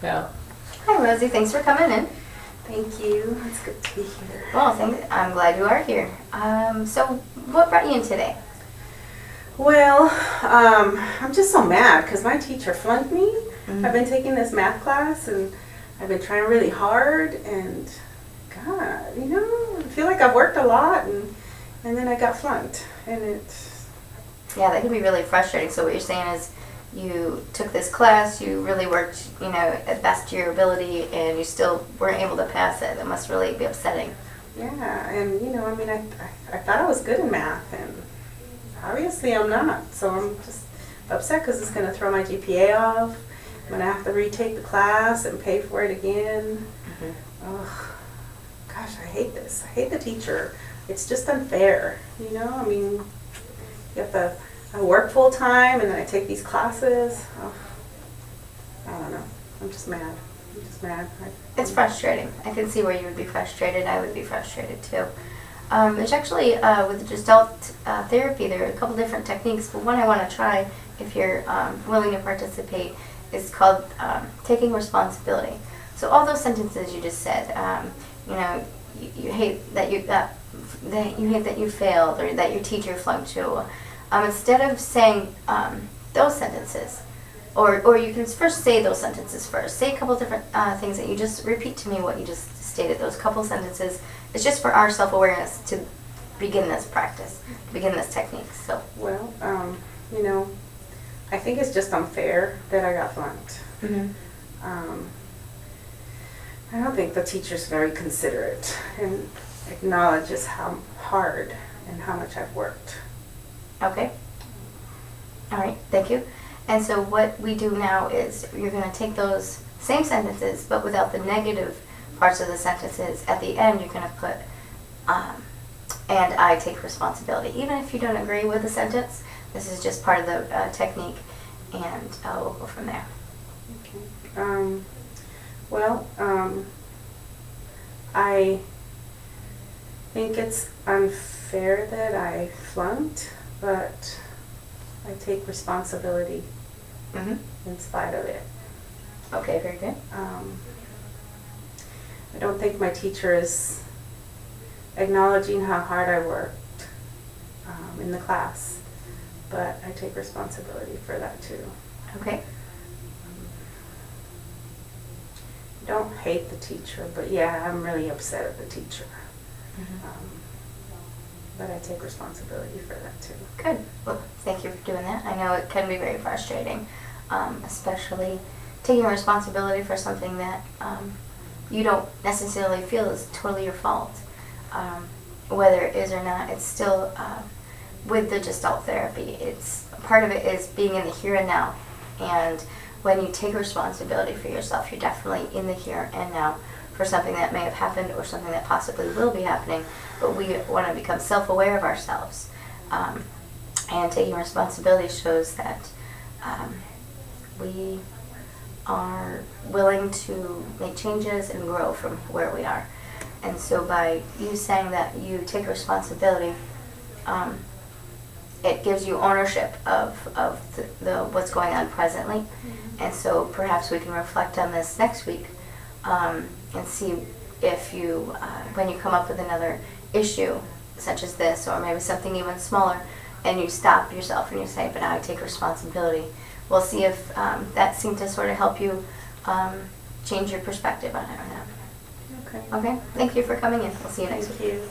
Yeah. Hi, Rosie. Thanks for coming in. Thank you. It's good to be here. Well, I'm glad you are here. So, what brought you in today? Well, I'm just so mad because my teacher flunked me. Mhm. I've been taking this math class and I've been trying really hard and God, I feel like I've worked a lot and then I got flunked and Yeah, that can be really frustrating. So, what you're saying is you took this class, you really worked, at best to your ability, and you still weren't able to pass it. That must really be upsetting. yeah, and I thought I was good in math and obviously I'm not. So I'm just upset because it's going to throw my GPA off. I'm going to have to retake the class and pay for it again. Ugh. Gosh, I hate this. I hate the teacher. It's just unfair, I work full time and then I take these classes. Oh, I don't know. I'm just mad. It's frustrating. I can see where you would be frustrated. I would be frustrated too. There's actually, with the Gestalt therapy, there are a couple different techniques, but one I want to try, if you're willing to participate, is called taking responsibility. So all those sentences you just said, you hate that you hate that you failed or that your teacher flunked you. Instead of saying those sentences, or you can first say those sentences first. Say a couple different things that you just repeat to me what you just stated. Those couple sentences. It's just for our self-awareness to begin this practice, begin this technique. So. Well, I think it's just unfair that I got flunked. Mm-hmm. I don't think the teacher's very considerate and acknowledges how hard and how much I've worked. Okay. All right. Thank you. And so what we do now is you're going to take those same sentences, but without the negative parts of the sentences. At the end, you're going to put, and I take responsibility. Even if you don't agree with the sentence, this is just part of the technique, and we'll go from there. Okay. I think it's unfair that I flunked, but I take responsibility Mm-hmm. in spite of it. Okay, very good. I don't think my teacher is acknowledging how hard I worked in the class, but I take responsibility for that too. Okay. I don't hate the teacher, but yeah, I'm really upset at the teacher. Mm-hmm. But I take responsibility for that too. Good. Well, thank you for doing that. I know it can be very frustrating, especially taking responsibility for something that you don't necessarily feel is totally your fault. Whether it is or not, it's still, with the Gestalt therapy, it's part of it is being in the here and now. And when you take responsibility for yourself, you're definitely in the here and now for something that may have happened or something that possibly will be happening, but we want to become self-aware of ourselves. And taking responsibility shows that we are willing to make changes and grow from where we are. And so by you saying that you take responsibility, it gives you ownership of the what's going on presently. Mm-hmm. And so perhaps we can reflect on this next week and see if you, when you come up with another issue such as this, or maybe something even smaller, and you stop yourself and you say, but now I take responsibility. We'll see if that seemed to sort of help you change your perspective on it or not. Okay. Okay? Thank you for coming in. We'll see you next week. Thank you.